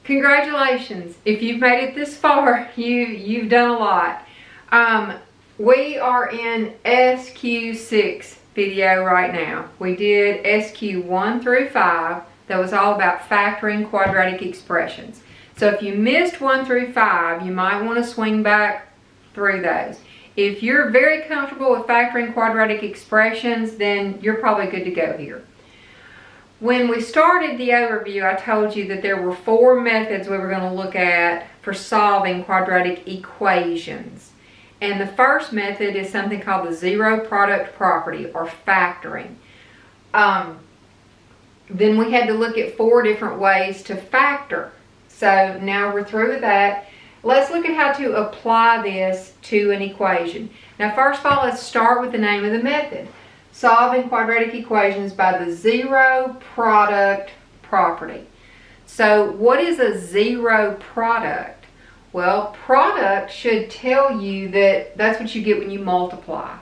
Congratulations. If you've made it this far, you've done a lot. We are in SQ6 video right now. We did SQ1 through 5. That was all about factoring quadratic expressions. So if you missed 1 through 5, you might want to swing back through those. If you're very comfortable with factoring quadratic expressions, then you're probably good to go here. When we started the overview, I told you that there were 4 methods we were going to look at for solving quadratic equations. And the first method is something called the zero product property, or factoring. Then we had to look at 4 different ways to factor. So now we're through with that. Let's look at how to apply this to an equation. Now first of all, let's start with the name of the method. Solving quadratic equations by the zero product property. So what is a zero product? Well, product should tell you that that's what you get when you multiply.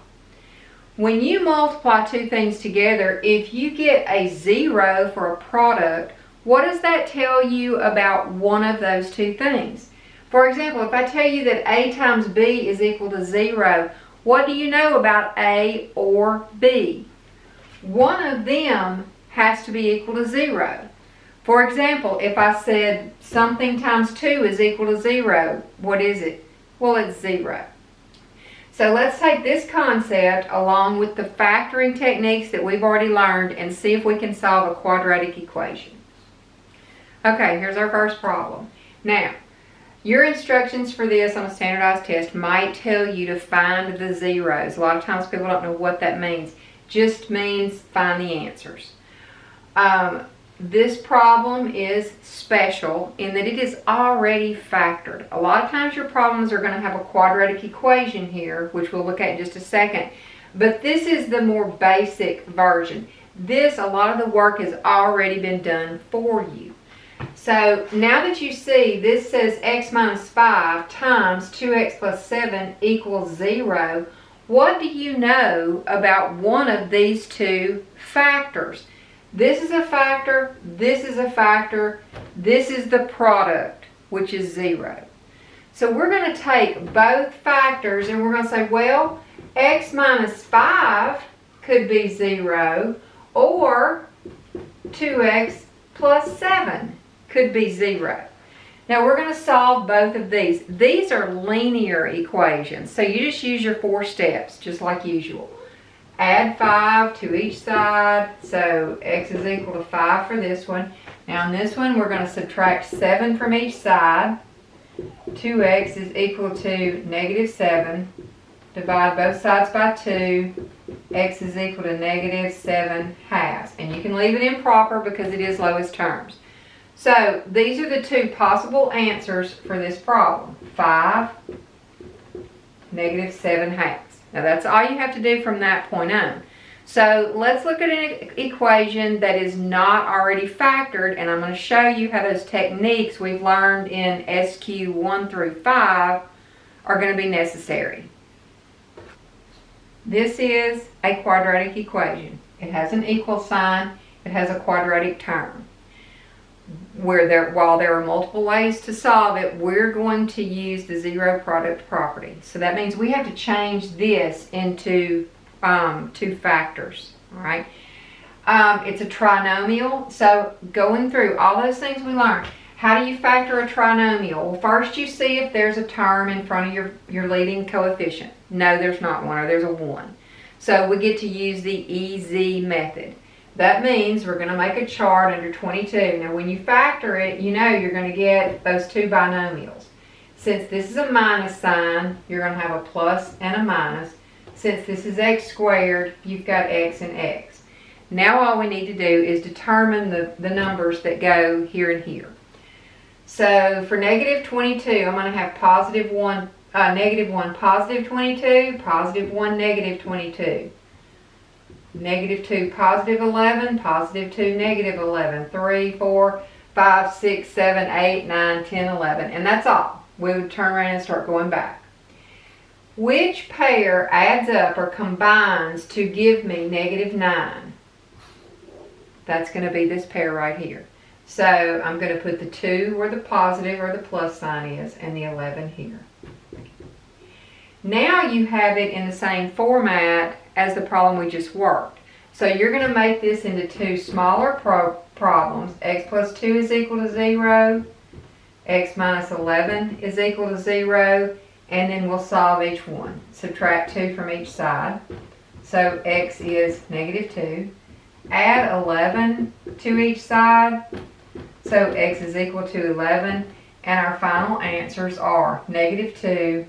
When you multiply 2 things together, if you get a 0 for a product, what does that tell you about one of those 2 things? For example, if I tell you that A times B is equal to 0, what do you know about A or B? One of them has to be equal to 0. For example, if I said something times 2 is equal to 0, what is it? Well, it's 0. So let's take this concept along with the factoring techniques that we've already learned and see if we can solve a quadratic equation. Okay, here's our first problem. Now, your instructions for this on a standardized test might tell you to find the zeros. A lot of times people don't know what that means. Just means find the answers. This problem is special in that it is already factored. A lot of times your problems are going to have a quadratic equation here, which we'll look at in just a second. But this is the more basic version. A lot of the work has already been done for you. So now that you see this says x minus 5 times 2x plus 7 equals 0, what do you know about one of these 2 factors? This is a factor, this is a factor, this is the product, which is 0. So we're going to take both factors and we're going to say, well, x minus 5 could be 0, or 2x plus 7 could be 0. Now we're going to solve both of these. These are linear equations, so you just use your 4 steps, just like usual. Add 5 to each side, so x is equal to 5 for this one. Now in this one, we're going to subtract 7 from each side. 2x is equal to negative 7. Divide both sides by 2. X is equal to negative 7 halves. And you can leave it improper because it is lowest terms. So these are the 2 possible answers for this problem. 5, negative 7 halves. Now that's all you have to do from that point on. So let's look at an equation that is not already factored, and I'm going to show you how those techniques we've learned in SQ1 through 5 are going to be necessary. This is a quadratic equation. It has an equal sign. It has a quadratic term. While there are multiple ways to solve it, we're going to use the zero product property. So that means we have to change this into 2 factors. All right. It's a trinomial. So going through all those things we learned, how do you factor a trinomial? Well, first you see if there's a term in front of your leading coefficient. No, there's not one, or there's a 1. So we get to use the EZ method. That means we're going to make a chart under 22. Now when you factor it, you know you're going to get those 2 binomials. Since this is a minus sign, you're going to have a plus and a minus. Since this is x squared, you've got x and x. Now all we need to do is determine the numbers that go here and here. So for negative 22, I'm going to have positive 1, negative 1, positive 22, positive 1, negative 22. Negative 2, positive 11, positive 2, negative 11, 3, 4, 5, 6, 7, 8, 9, 10, 11. And that's all. We would turn around and start going back. Which pair adds up or combines to give me negative 9? That's going to be this pair right here. So I'm going to put the 2 where the positive or the plus sign is and the 11 here. Now you have it in the same format as the problem we just worked. So you're going to make this into 2 smaller problems. X plus 2 is equal to 0. X minus 11 is equal to 0. And then we'll solve each one. Subtract 2 from each side. So x is negative 2. Add 11 to each side. So x is equal to 11. And our final answers are negative 2,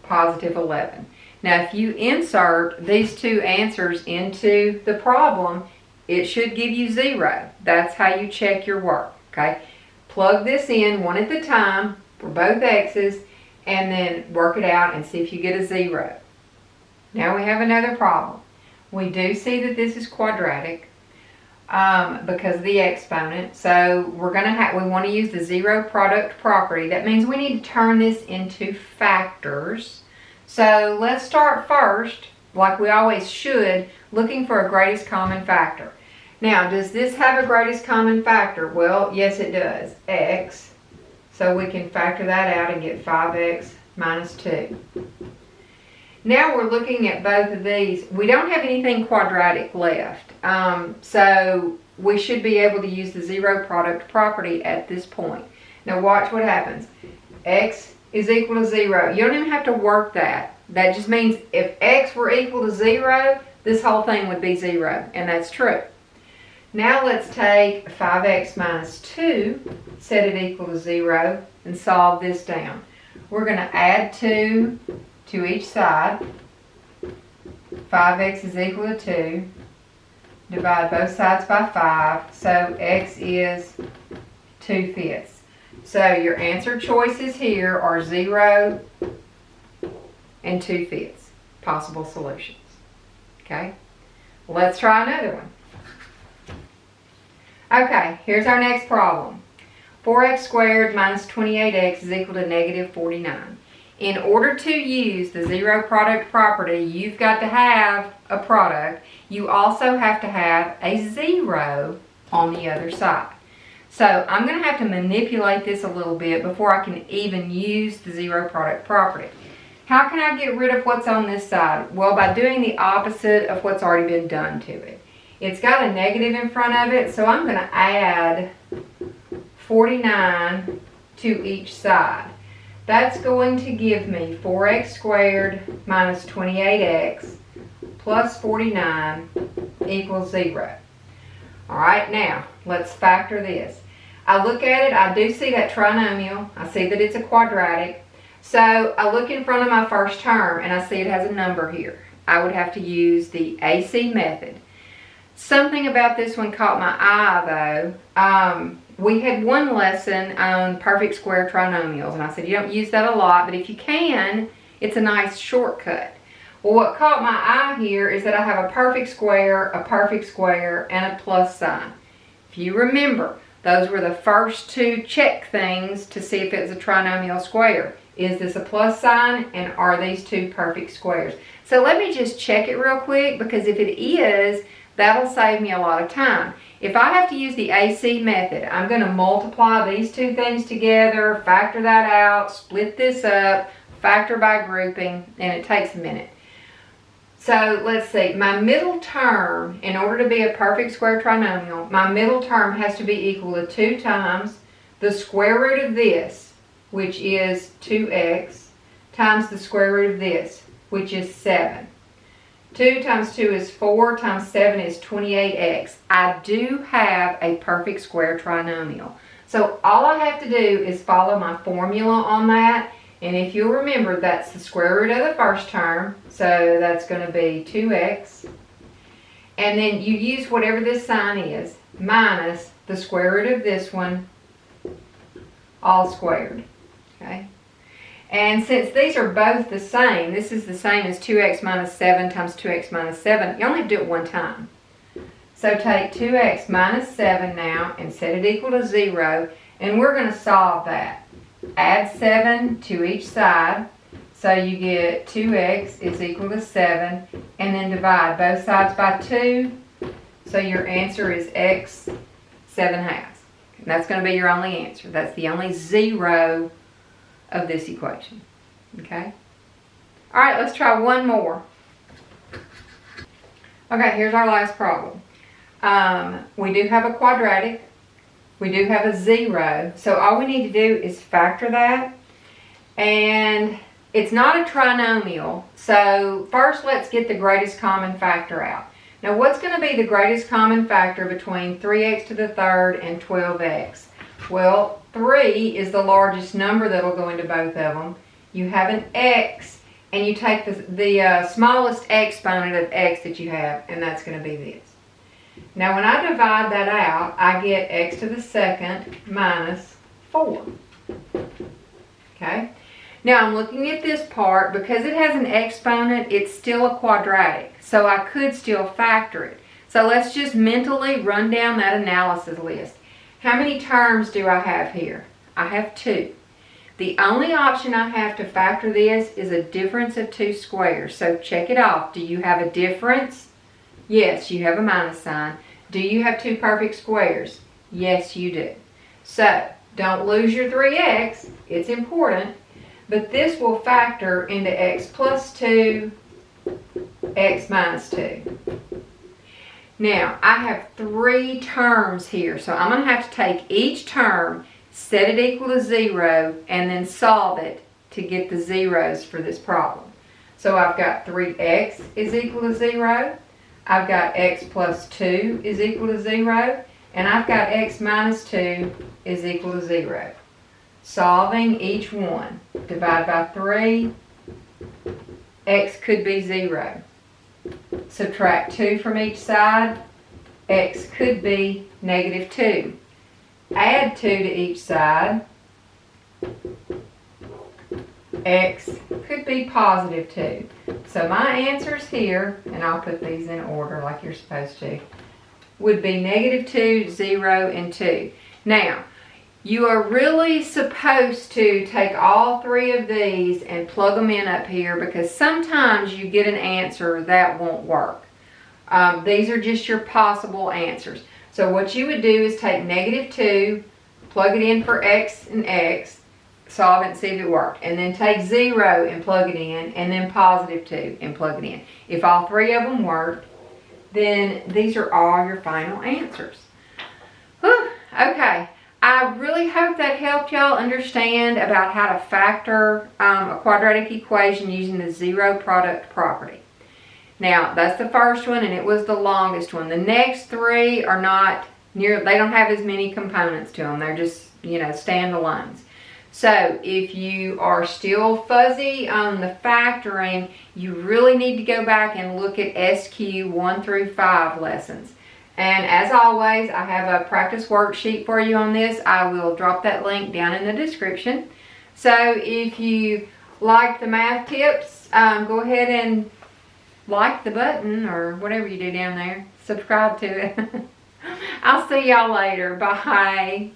positive 11. Now if you insert these 2 answers into the problem, it should give you 0. That's how you check your work. Okay? Plug this in one at a time for both x's and then work it out and see if you get a 0. Now we have another problem. We do see that this is quadratic because of the exponent. So we want to use the 0 product property. That means we need to turn this into factors. So let's start first, like we always should, looking for a greatest common factor. Now, does this have a greatest common factor? Well, yes it does, x. So we can factor that out and get 5x minus 2. Now we're looking at both of these. We don't have anything quadratic left. So we should be able to use the 0 product property at this point. Now watch what happens. X is equal to 0. You don't even have to work that. That just means if x were equal to 0, this whole thing would be 0. And that's true. Now let's take 5x minus 2, set it equal to 0, and solve this down. We're going to add 2 to each side. 5x is equal to 2. Divide both sides by 5. So x is 2/5. So your answer choices here are 0 and 2/5 possible solutions. Okay? Let's try another one. Okay, here's our next problem. 4x squared minus 28x is equal to negative 49. In order to use the 0 product property, you've got to have a product. You also have to have a 0 on the other side. So I'm going to have to manipulate this a little bit before I can even use the 0 product property. How can I get rid of what's on this side? Well, by doing the opposite of what's already been done to it. It's got a negative in front of it, so I'm going to add 49 to each side. That's going to give me 4x squared minus 28x plus 49 equals 0. Alright, now let's factor this. I look at it, I do see that trinomial, I see that it's a quadratic. So I look in front of my first term and I see it has a number here. I would have to use the AC method. Something about this one caught my eye though. We had one lesson on perfect square trinomials and I said you don't use that a lot, but if you can, it's a nice shortcut. Well, what caught my eye here is that I have a perfect square, and a plus sign. If you remember, those were the first 2 check things to see if it was a trinomial square. Is this a plus sign and are these 2 perfect squares? So let me just check it real quick because if it is, that'll save me a lot of time. If I have to use the AC method, I'm going to multiply these 2 things together, factor that out, split this up, factor by grouping, and it takes a minute. So let's see, my middle term, in order to be a perfect square trinomial, my middle term has to be equal to 2 times the square root of this, which is 2x, times the square root of this, which is 7. 2 times 2 is 4, times 7 is 28x. I do have a perfect square trinomial. So all I have to do is follow my formula on that. And if you'll remember, that's the square root of the first term. So that's going to be 2x. And then you use whatever this sign is, minus the square root of this one, all squared. Okay? And since these are both the same, this is the same as 2x minus 7 times 2x minus 7. You only have to do it one time. So take 2x minus 7 now and set it equal to 0. And we're going to solve that. Add 7 to each side. So you get 2x is equal to 7. And then divide both sides by 2. So your answer is x 7/2. And that's going to be your only answer. That's the only zero of this equation. Okay? All right, let's try one more. Okay, here's our last problem. We do have a quadratic. We do have a 0. So all we need to do is factor that. And it's not a trinomial. So first let's get the greatest common factor out. Now what's going to be the greatest common factor between 3x to the third and 12x? Well, 3 is the largest number that will go into both of them. You have an x, and you take the smallest exponent of x that you have, and that's going to be this. Now when I divide that out, I get x to the second minus 4. Okay? Now I'm looking at this part. Because it has an exponent, it's still a quadratic. So I could still factor it. So let's just mentally run down that analysis list. How many terms do I have here? I have 2. The only option I have to factor this is a difference of 2 squares. So check it off. Do you have a difference? Yes, you have a minus sign. Do you have 2 perfect squares? Yes, you do. So don't lose your 3x. It's important. But this will factor into x plus 2, x minus 2. Now, I have 3 terms here. So I'm going to have to take each term, set it equal to 0, and then solve it to get the zeros for this problem. So I've got 3x is equal to 0. I've got x plus 2 is equal to 0. And I've got x minus 2 is equal to 0. Solving each one. Divide by 3. X could be 0. Subtract 2 from each side. X could be negative 2. Add 2 to each side. X could be positive 2. So my answers here, and I'll put these in order like you're supposed to, would be negative 2, 0, and 2. Now, you are really supposed to take all 3 of these and plug them in up here, because sometimes you get an answer that won't work. These are just your possible answers. So what you would do is take negative 2, plug it in for x and x, solve it and see if it worked. And then take 0 and plug it in, and then positive 2 and plug it in. If all 3 of them work, then these are all your final answers. Whew, okay. I really hope that helped y'all understand about how to factor a quadratic equation using the zero product property. Now, that's the first one, and it was the longest one. The next 3 are not near, they don't have as many components to them. They're just, standalones. So, if you are still fuzzy on the factoring, you really need to go back and look at SQ 1 through 5 lessons. And as always, I have a practice worksheet for you on this. I will drop that link down in the description. So if you like the math tips, go ahead and like the button or whatever you do down there. Subscribe to it. I'll see y'all later. Bye.